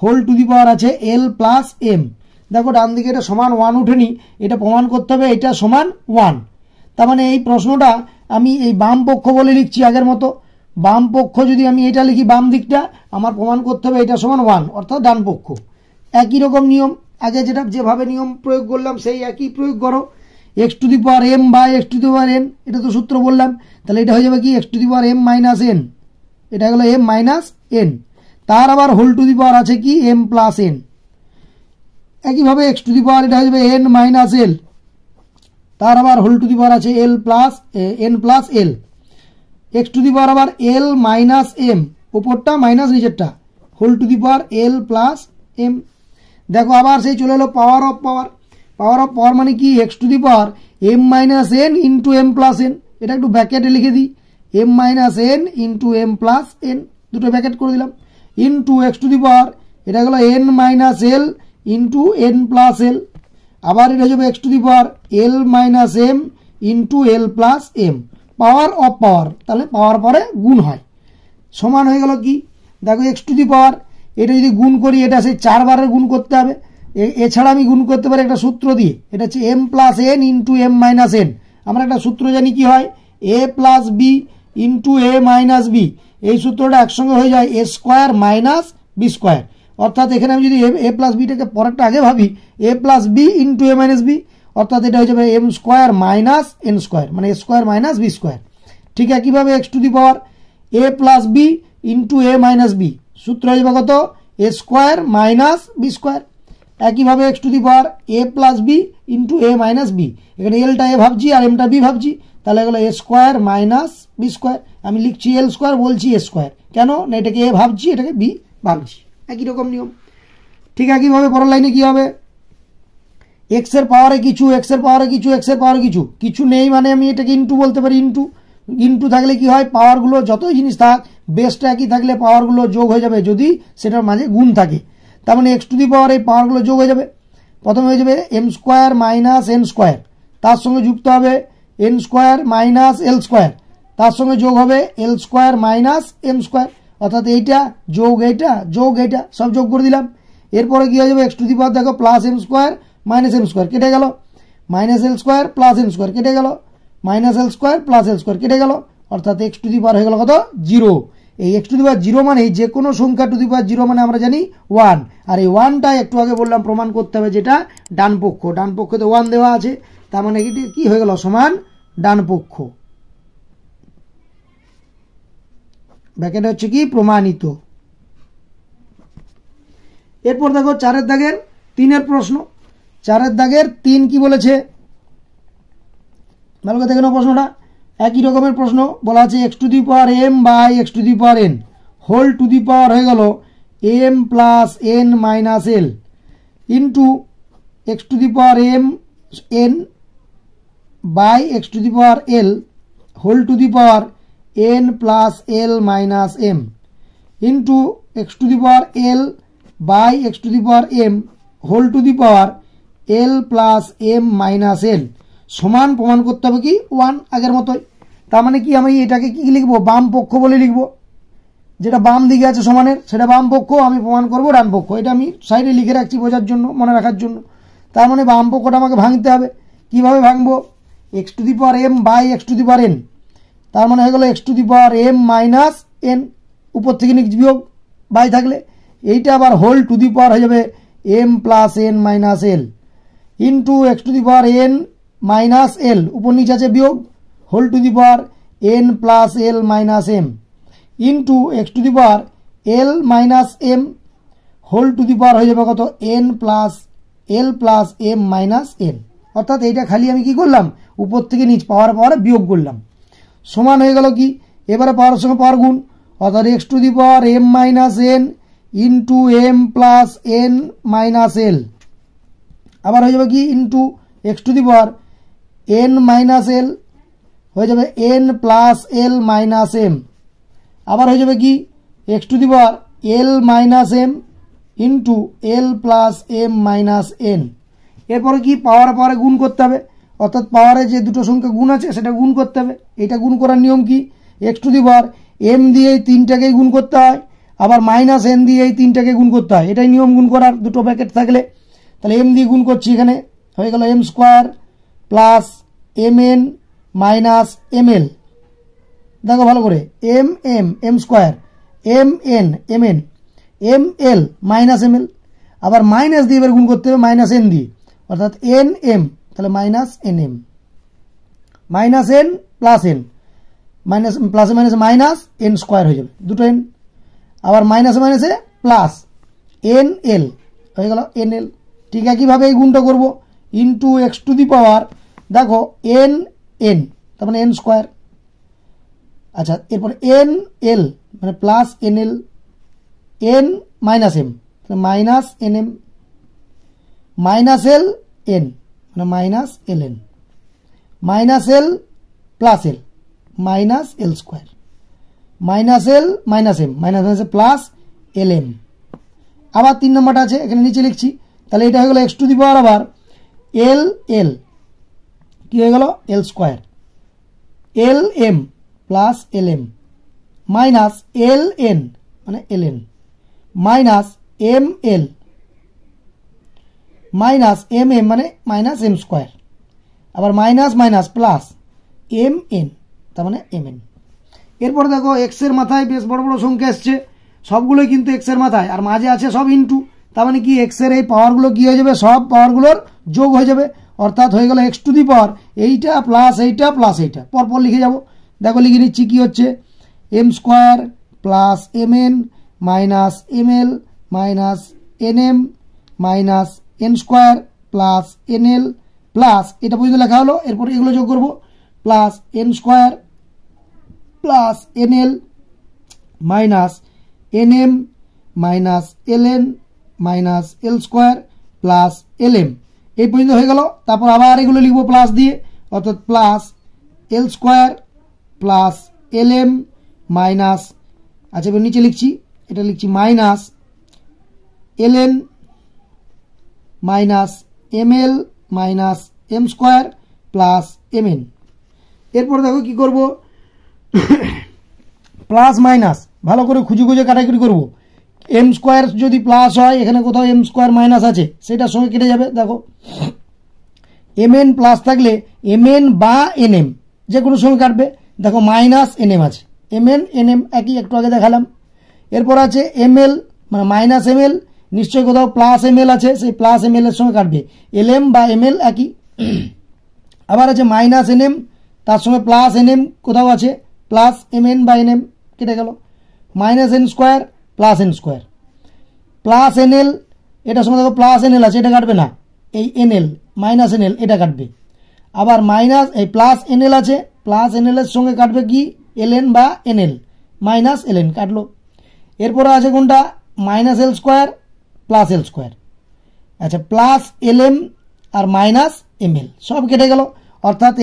whole to the power আছে l plus m। দেখো ডান দিকে এটা সমান 1 উঠেনি, এটা প্রমাণ করতে হবে এটা সমান 1। তার মানে এই প্রশ্নটা আমি এই বাম পক্ষ বলে লিখছি আগের মতো। বাম পক্ষ যদি আমি এটা লিখি বাম দিকটা, আমার প্রমাণ করতে হবে এটা সমান 1, অর্থাৎ ডান পক্ষ। একই রকম নিয়ম, আগে যেভাবে নিয়ম প্রয়োগ করলাম সেই একই প্রয়োগ করো। x to the power m by x to the power n, এটা তো সূত্র বললাম, তাহলে এটা হয়ে যাবে কি x to the power m minus n, এটা হলো m মাইনাস n, তার আবার হোল টু দি পাওয়ার আছে কি m প্লাস n। একইভাবে x টু দি পাওয়ার এটা হয়ে যাবে n মাইনাস l, তার আবার হোল টু দি পাওয়ার আছে l plus n plus l। x to the power আবার l মাইনাস m, উপরটা মাইনাস নিচেরটা, whole to the power l plus m। দেখো আবার সেই চলে এলো power of power. Power of power মানে কি x to the power m minus n into m plus n, এটা একটু ব্র্যাকেটে লিখে দিই, m minus n into m plus n, দুটো ব্র্যাকেট করে দিলাম, ইন্টু x টু দি পাওয়ার এটা হলো n minus l into n plus l। আবার এটা হয়ে যাবে x to the power l minus m into l plus m। Power of power, তাহলে পাওয়ার পরে গুণ হয়, সমান হয়ে গেল কি, দেখো x টু দি পাওয়ার এটা যদি গুণ করি এটা সেই 4 বারের গুণ করতে হবে। এছাড়া আমি গুণ করতে পারি একটা সূত্র দিয়ে, এটা হচ্ছে m plus n into m minus n। আমরা একটা সূত্র জানি কি হয়, a plus b into a minus b, এই সূত্রটা একসঙ্গে হয়ে যায় a square minus b square. অর্থাৎ এখানে আমি যদি a প্লাস বিটাকে পরেরটা আগে ভাবি, a plus b into a minus b, অর্থাৎ এটা হয়ে যাবে m square minus n square, মানে a square minus b square. ঠিক একইভাবে x to the power a plus b into a minus b, সূত্র হয়ে যাবে কত, a square minus b square. একইভাবে x to the power a plus b into a minus b, এখানে এলটা a ভাবছি আর এমটা b ভাবছি, তাহলে এগুলো a square minus b square. আমি লিখছি l স্কোয়ার, বলছি a স্কোয়ার, কেন না এটাকে a ভাবছি এটাকে b ভাবছি, একই রকম নিয়ম। ঠিক একইভাবে পরের লাইনে কি হবে, x এর পাওয়ারে কিছু, x এর পাওয়ারে কিছু, x এর পাওয়ারে কিছু, কিছু নেই মানে আমি এটাকে ইন্টু বলতে পারি। ইন্টু থাকলে কি হয়, পাওয়ারগুলো যতই জিনিস থাক বেসটা একই থাকলে পাওয়ারগুলো যোগ হয়ে যাবে যদি সেটার মাঝে গুণ থাকে। তার মানে x টু দি পাওয়ার এই পাওয়ারগুলো যোগ হয়ে যাবে। প্রথমে হয়ে যাবে m square minus n square, তার সঙ্গে যুক্ত হবে n square minus l square, তার সঙ্গে যোগ হবে l square minus m square, অর্থাৎ এইটা যোগ এইটা যোগ এইটা সব যোগ করে দিলাম। এরপরে কি হয়ে যাবে, x টু দি পাওয়ার দেখো plus m square minus m square কেটে গেল, minus l square plus m square কেটে গেল, minus l square plus l square কেটে গেল, অর্থাৎ x টু দি পাওয়ার হয়ে গেল কত, 0। এই x টু দি পাওয়ার 0 মানে যে কোনো সংখ্যা টু দি পাওয়ার 0 মানে আমরা জানি 1, আর এই 1টা একটু আগে বললাম প্রমাণ করতে হবে যেটা ডান পক্ষ, ডান পক্ষতে 1 দেওয়া আছে, তার মানে কি হয়ে গেল সমান ডান পক্ষ, ব্র্যাকেটে হচ্ছে কি প্রমাণিত। এরপর দেখো 4 দাগের 3 প্রশ্ন। 4 দাগের 3 কি বলেছে, ভালো করে দেখে নাও প্রশ্নটা। একই রকমের প্রশ্ন বলা আছে x to the power m by x to the power n whole to the power হয়ে গেল m plus n minus l into x to the power m n by x to the power l whole to the power n plus l minus m into x to the power l by x to the power m whole to the power l plus m minus l সমান প্রমাণ করতে হবে কি 1 আগের মতোই। তার মানে কি আমি এটাকে কি লিখবো, বাম পক্ষ বলে লিখবো, যেটা বাম দিকে আছে সমানের সেটা বাম পক্ষ, আমি প্রমাণ করব ডান পক্ষ। এটা আমি সাইডে লিখে রাখছি বোঝার জন্য, মনে রাখার জন্য। তার মানে বাম পক্ষটা আমাকে ভাঙতে হবে। কিভাবে ভাঙবো, x to the power m by x to the power n, তার মানে হয়ে গেল x to the power m minus n, উপর থেকে নিচ বিয়োগ বাই থাকলে, এইটা আবার হোল টু দি পাওয়ার হয়ে যাবে m plus n minus l into x to the power n minus l, উপর নিচ আছে বিয়োগ, whole to the power n plus l minus m into x to the power l minus m whole to the power হয়ে যাবে কত, n plus l plus m minus n. অর্থাৎ এইটা খালি আমি কি করলাম, উপর থেকে নিচ পাওয়ারে বিয়োগ করলাম, সমান হয়ে গেল কি, এবারে পাওয়ারের সঙ্গে পাওয়ার গুণ, অর্থাৎ x to the power m minus n into m plus n minus l, আবার হয়ে যাবে কি into x to the power n minus l হয়ে যাবে n plus l minus m, আবার হয়ে যাবে কি x to the power l minus m into l plus m minus n. এরপরে কি পাওয়ারে গুণ করতে হবে, অর্থাৎ পাওয়ারে যে দুটো সংখ্যা গুণ আছে সেটা গুণ করতে হবে। এটা গুণ করার নিয়ম কি, x to the power m দিয়ে এই তিনটাকেই গুণ করতে হয়, আবার মাইনাস এন দিয়ে এই তিনটাকে গুণ করতে হয়, এটাই নিয়ম গুণ করার, দুটো ব্র্যাকেট থাকলে। তাহলে এম দিয়ে গুণ করছি, এখানে হয়ে গেল m square plus m n minus m l, দেখো ভালো করে, m m m square m n m n m l minus m l, আবার মাইনাস দিয়ে এবার গুণ করতে হবে মাইনাস এন দিয়ে, অর্থাৎ এন এম, তাহলে minus n m minus n plus n minus প্লাসে মাইনাসে মাইনাস এন স্কোয়ার হয়ে যাবে, দুটো এন, আবার মাইনাসে মাইনাসে প্লাস এন এল হয়ে গেল এন এল। ঠিক একইভাবে এই গুণটা করবো ইন্টু এক্স টু দি পাওয়ার, দেখো এন এন তার মানে এন স্কোয়ার, আচ্ছা এরপরে এন এল মানে plus n l, n minus m minus n m minus l n মানে minus l n minus l plus l minus l square minus l minus m minus plus l m. আবার 3 নম্বরটা আছে এখানে নিচে লিখছি, তাহলে এটা হয়ে গেল এক্স টু দি পাওয়ার আবার এল এল কি হয়ে গেল l square l m plus l m minus l n মানে l n minus m l minus m m মানে মাইনাস এম স্কোয়ার, আবার minus minus plus m n তার মানে এম এন। এরপর দেখো এক্স এর মাথায় বেশ বড় বড় সংখ্যা এসছে, সবগুলোই কিন্তু এক্স এর মাথায়, আর মাঝে আছে সব ইন্টু, তার মানে কি এক্স এর এই পাওয়ারগুলো কি হয়ে যাবে, সব পাওয়ারগুলোর যোগ হয়ে যাবে, অর্থাৎ হয়ে গেল এক্স টু দি পাওয়ার এইটা প্লাস এইটা প্লাস এইটা, পরপর লিখে যাব। দেখো লিখে নিচ্ছি কি হচ্ছে, m square plus m n minus m l minus n m minus n square plus n l plus এটা পর্যন্ত লেখা হলো। এরপর এগুলো যোগ করবো, plus n square plus n l minus n m minus l n minus l square plus l m, এই পর্যন্ত হয়ে গেল। তারপর আবার এগুলো লিখবো প্লাস দিয়ে, অর্থাৎ plus l square plus l m minus, আচ্ছা এবার নিচে লিখছি, এটা লিখছি minus l n minus m l minus m square plus m n. এরপর দেখো কি করব, প্লাস মাইনাস ভালো করে খুঁজে খুঁজে কাটাকুটি করব। এম স্কোয়ার যদি প্লাস হয়, এখানে কোথাও এম স্কোয়ার মাইনাস আছে, সেটার সঙ্গে কেটে যাবে। দেখো এম এন প্লাস থাকলে এম এন বা এন এম যে কোনো সঙ্গে কাটবে। দেখো মাইনাস এন এম আছে, এম এন এন এম একই, একটু আগে দেখালাম। এরপর আছে এম এল মানে মাইনাস এম এল, নিশ্চয়ই কোথাও প্লাস এম এল আছে, সেই প্লাস এম এল এর সঙ্গে কাটবে, এল এম বা এম এল একই। আবার আছে মাইনাস এন এম, তার সঙ্গে প্লাস এন এম কোথাও আছে, প্লাস এম এন বা এন এম কেটে গেল, minus n square plus n square plus n এল, এটার সঙ্গে দেখো প্লাস এন এল আছে, এটা কাটবে না, এই N l minus N L এটা কাটবে। আবার মাইনাস এই প্লাস এন এল আছে, প্লাস এন এল এর সঙ্গে কাটবে কি এল এন বা N l, minus l N কাটলো। এরপরে আছে কোনটা, minus l square plus l square, আচ্ছা plus l M R minus m এল সব কেটে গেল, অর্থাৎ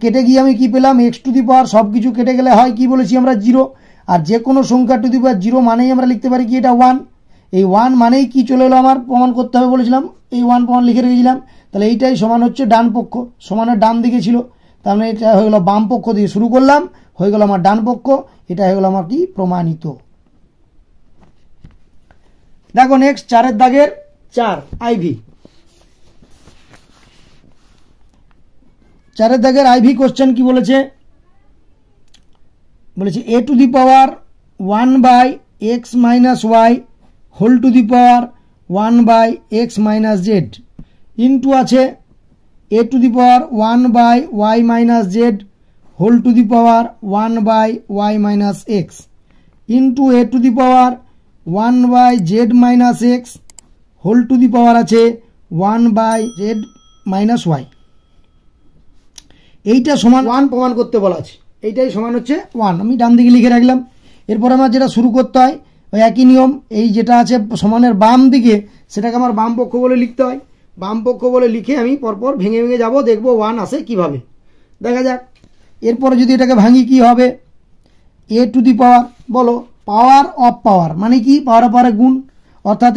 কেটে গিয়ে আমি কি পেলাম, এক্স টু দি পাওয়ার সব কিছু কেটে গেলে হয় কি বলেছি আমরা, 0। আর যে কোনো সংখ্যা টু দি পাওয়ার 0 মানেই আমরা লিখতে পারি কি, এটা 1। এই 1 মানেই কি চলে এলো, আমার প্রমাণ করতে হবে বলেছিলাম, এই 1 প্রমাণ লিখে রেখেছিলাম। তাহলে এইটাই সমান হচ্ছে ডান পক্ষ, সমানের ডান দিকে ছিল, তার মানে এটা হয়ে গেল বাম পক্ষ দিয়ে শুরু করলাম, হয়ে গেল আমার ডান পক্ষ, এটা হয়ে গেল আমার কি প্রমাণিত। দেখো নেক্সট 4 দাগের 4 আইভি। 4 দাগের আইভি কোশ্চেন কি বলেছে, বলেছে a to the power 1 by x minus y whole to the power 1 by x minus z into আছে a to the power 1 by y minus z whole to the power 1 by y minus x into a to the power 1 by z minus x whole to the power আছে 1 by z minus Y. এইটা সমান 1 প্রমাণ করতে বলা আছে, এইটাই সমান হচ্ছে 1, আমি ডান দিকে লিখে রাখলাম। এরপর আমার যেটা শুরু করতে হয় ওই একই নিয়ম, এই যেটা আছে সমানের বাম দিকে সেটাকে আমার বাম পক্ষ বলে লিখতে হয়, বাম পক্ষ বলে লিখে আমি পরপর ভেঙে ভেঙে যাব, দেখবো 1 আসে কিভাবে, দেখা যাক। এরপরে যদি এটাকে ভাঙি কি হবে, a টু দি পাওয়ার, বলো পাওয়ার অফ পাওয়ার মানে কি, পাওয়ার অফ পাওয়ারে গুণ, অর্থাৎ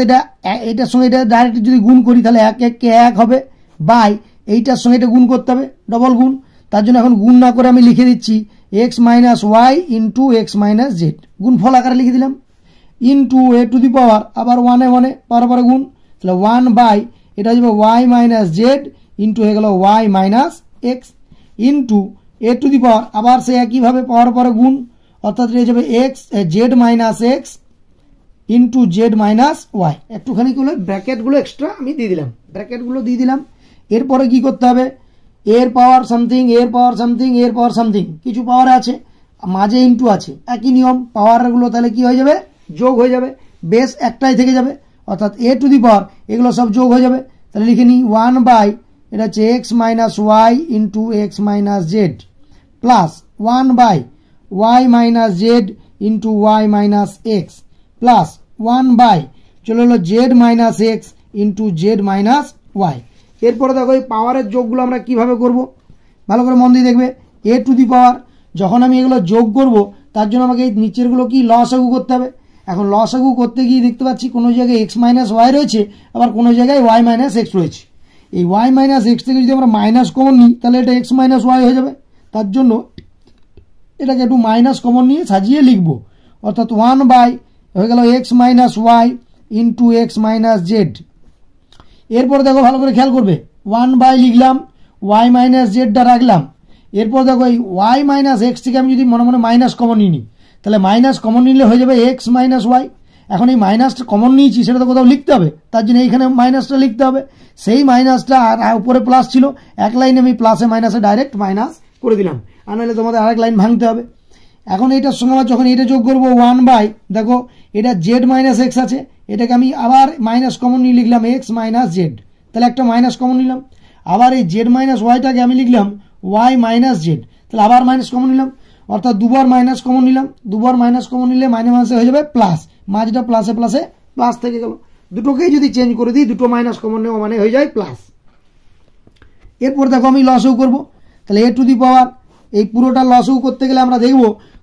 এটার সঙ্গে এটা ডাইরেক্ট যদি গুণ করি তাহলে 1 1 কে 1 হবে, বাই এইটার সঙ্গে এটা গুণ করতে হবে, ডবল গুণ। তার জন্য এখন গুণ না করে আমি লিখে দিচ্ছি x minus y into x minus z, গুণফল আকারে লিখে দিলাম, into a to the power আবার 1 এ 1 এ পাওয়ার পরে গুণ, তাহলে 1 বাই এটা হয়ে যাবে ওয়াই মাইনাস জেড ইন্টু হয়ে গেল y minus x into a to the power আবার সে একইভাবে পাওয়ার পরে গুণ, অর্থাৎ হয়ে যাবে x z minus x into z minus y. একটুখানি কি হলো ব্র্যাকেটগুলো এক্সট্রা আমি দিয়ে দিলাম, ব্র্যাকেটগুলো দিয়ে দিলাম। এরপরে কি করতে হবে, এর পাওয়ার সামথিং, এর পাওয়ার সামথিং, এর পাওয়ার সামথিং, কিছু পাওয়ার আছে মাঝে ইন্টু আছে, একই নিয়ম, পাওয়ারগুলো তাহলে কি হয়ে যাবে, যোগ হয়ে যাবে, বেস একটাই থেকে যাবে, অর্থাৎ a টু দি পাওয়ার এগুলো সব যোগ হয়ে যাবে। তাহলে লিখে নিই 1 বাই এটা হচ্ছে x minus y into x minus z plus 1 by y minus z into y minus x plus 1 by চলে হলো z minus x into z minus y. এরপরে দেখো এই পাওয়ারের যোগগুলো আমরা কিভাবে করব, ভালো করে মন দিয়ে দেখবে। a টু দি পাওয়ার যখন আমি এগুলো যোগ করব তার জন্য আমাকে এই নিচেরগুলো কি লসাগু করতে হবে। এখন লসাগু করতে গিয়ে দেখতে পাচ্ছি কোনো জায়গায় এক্স মাইনাস ওয়াই রয়েছে, আবার কোনো জায়গায় ওয়াই মাইনাস এক্স রয়েছে। এই ওয়াই মাইনাস এক্স থেকে যদি আমরা মাইনাস কমন নিই তাহলে এটা এক্স মাইনাস ওয়াই হয়ে যাবে, তার জন্য এটাকে একটু মাইনাস কমন নিয়ে সাজিয়ে লিখব, অর্থাৎ 1 বাই হয়ে গেল x minus y into x minus z. এরপর দেখো ভালো করে খেয়াল করবে, 1 বাই লিখলাম, ওয়াই মাইনাস জেডটা রাখলাম। এরপর দেখো এই ওয়াই মাইনাস এক্স থেকে আমি যদি মনে মনে মাইনাস কমন নিই তাহলে মাইনাস কমন নিলে হয়ে যাবে এক্স মাইনাস ওয়াই। এখন এই মাইনাসটা কমন নিয়েছি সেটা তো কোথাও লিখতে হবে, তার জন্য এইখানে মাইনাসটা লিখতে হবে, সেই মাইনাসটা আর উপরে প্লাস ছিল, এক লাইনে আমি প্লাসে মাইনাসে ডাইরেক্ট মাইনাস করে দিলাম, আর নাহলে তোমাদের আরেক লাইন ভাঙতে হবে। এখন এইটার সঙ্গে আবার যখন এটা যোগ করবো 1 বাই দেখো এটা জেড মাইনাস এক্স আছে, এটাকে আমি আবার মাইনাস কমন নিয়ে লিখলাম এক্স মাইনাস জেড, তাহলে একটা মাইনাস কমন নিলাম। আবার এই জেড মাইনাস ওয়াইটাকে আমি লিখলাম ওয়াই মাইনাস জেড, তাহলে আবার মাইনাস কমন নিলাম, অর্থাৎ দুবার মাইনাস কমন নিলাম, দুবার মাইনাস কমন নিলে মাইনাসে হয়ে যাবে প্লাস, মাঝটা প্লাসে প্লাসে প্লাস থেকে গেল। দুটোকেই যদি চেঞ্জ করে দিই দুটো মাইনাস কমন নেওয়া মানে হয়ে যায় প্লাস। এরপর দেখো আমি লসও করব, তাহলে a টু দি পাওয়ার এই পুরোটা লসও করতে গেলে আমরা দেখব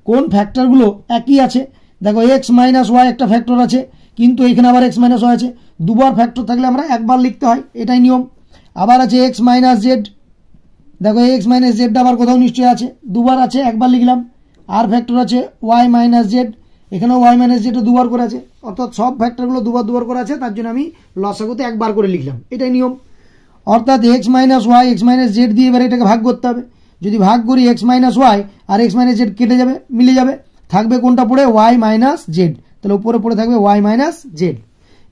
কোন ফ্যাক্টরগুলো একই আছে। দেখো এক্স মাইনাস ওয়াই একটা ফ্যাক্টর আছে, কিন্তু এখানে আবার এক্স মাইনাস ওয়াই আছে, দুবার ফ্যাক্টর থাকলে আমরা একবার লিখতে হয়, এটাই নিয়ম। আবার আছে এক্স মাইনাস জেড, দেখো এক্স মাইনাস জেডটা আবার কোথাও নিশ্চয়ই আছে, দুবার আছে একবার লিখলাম। আর ফ্যাক্টর আছে ওয়াই মাইনাস জেড, এখানেও ওয়াই মাইনাস জেডটা দুবার করে আছে, অর্থাৎ সব ফ্যাক্টরগুলো দুবার দুবার করে আছে, তার জন্য আমি লসাগুতে একবার করে লিখলাম, এটাই নিয়ম। অর্থাৎ x minus y x minus z দিয়ে এবার এটাকে ভাগ করতে হবে, যদি ভাগ করি এক্স মাইনাস ওয়াই আর এক্স মাইনাস জেড কেটে যাবে, মিলে যাবে, থাকবে কোনটা পড়ে ওয়াই মাইনাস জেড, তাহলে উপরে পড়ে থাকবে ওয়াই মাইনাস জেড।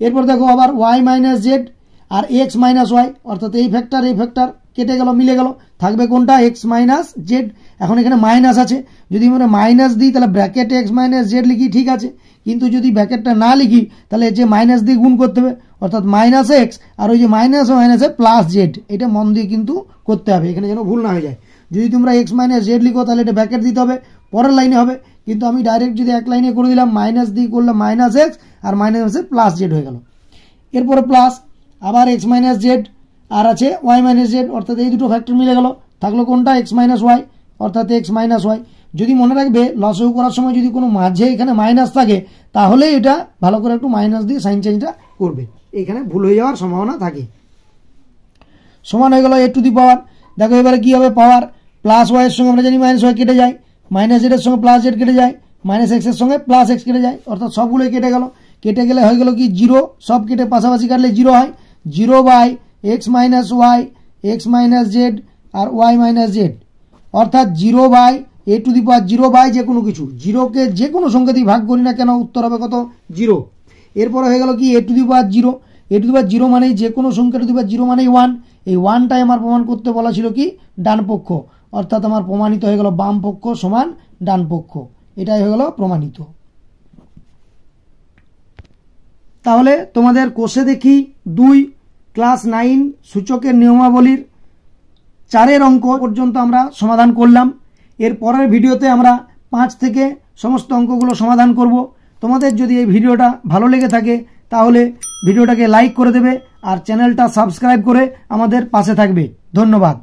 এরপর দেখো আবার ওয়াই মাইনাস জেড আর এক্স মাইনাস ওয়াই, অর্থাৎ এই ফ্যাক্টর কেটে গেল, মিলে গেল, থাকবে কোনটা এক্স মাইনাস জেড। এখন এখানে মাইনাস আছে, যদি আমরা মাইনাস দিই তাহলে ব্র্যাকেটে এক্স মাইনাস জেড লিখি, ঠিক আছে, কিন্তু যদি ব্র্যাকেটটা না লিখি তাহলে যে মাইনাস দিয়ে গুণ করতে হবে, অর্থাৎ মাইনাস এক্স আর ওই যে মাইনাস মাইনাসে প্লাস জেড, এটা মন দিয়ে কিন্তু করতে হবে, এখানে যেন ভুল না হয়ে যায়। যদি তোমরা এক্স মাইনাস জেড লিখো তাহলে এটা ব্র্যাকেট দিতে হবে, পরের লাইনে হবে, কিন্তু আমি ডাইরেক্ট যদি এক লাইনে করে দিলাম মাইনাস দিয়ে করলাম মাইনাস এক্স আর মাইনাসে প্লাস জেড হয়ে গেল। এরপরে প্লাস আবার এক্স মাইনাস জেড আর আছে ওয়াই মাইনাস জেড, অর্থাৎ এই দুটো ফ্যাক্টর মিলে গেল, থাকলো কোনটা এক্স মাইনাস ওয়াই, অর্থাৎ এক্স মাইনাস ওয়াই। যদি মনে রাখবে লসাগু করার সময় যদি কোনো মাঝে এখানে মাইনাস থাকে তাহলে এটা ভালো করে একটু মাইনাস দিয়ে সাইন চেঞ্জটা করবে, এখানে ভুল হয়ে যাওয়ার সম্ভাবনা থাকে। সমান হয়ে গেল এ টু দি পাওয়ার। দেখো এবারে কি হবে, পাওয়ার প্লাস ওয়াই এর সঙ্গে আমরা জানি মাইনাস ওয়াই কেটে যায়, মাইনাস জেড এর সঙ্গে প্লাস জেড কেটে যায়, মাইনাস এক্স এর সঙ্গে প্লাস এক্স কেটে যায়, অর্থাৎ সবগুলোই কেটে গেল। কেটে গেলে হয়ে গেল কি জিরো, সব কেটে পাশাপাশি কাটলে জিরো হয়। Zero by x minus y, x minus z আর ওয়াই মাইনাস জেড, অর্থাৎ zero by a to the power zero by যে কোনো কিছু, জিরোকে যে কোনো সংখ্যা দিয়ে ভাগ করি না কেন উত্তর হবে কত, জিরো। এরপরে হয়ে গেল কি a to the power zero, a to the power zero মানেই যে কোনো সংখ্যা টু দি পাওয়ার জিরো মানেই ওয়ান। এই ওয়ানটাই আমার প্রমাণ করতে বলা ছিল কি ডান পক্ষ, অর্থাৎ আমার প্রমাণিত হয়ে গেল বাম পক্ষ সমান ডান পক্ষ, এটাই হয়ে গেল প্রমাণিত। তাহলে তোমাদের কোষে দেখি 2 ক্লাস 9 সূচকের নিয়মাবলীর 4 অঙ্ক পর্যন্ত আমরা সমাধান করলাম। এর পরের ভিডিওতে আমরা 5 থেকে সমস্ত অঙ্কগুলো সমাধান করব। তোমাদের যদি এই ভিডিওটা ভালো লেগে থাকে তাহলে ভিডিওটাকে লাইক করে দেবে আর চ্যানেলটা সাবস্ক্রাইব করে আমাদের পাশে থাকবে। ধন্যবাদ।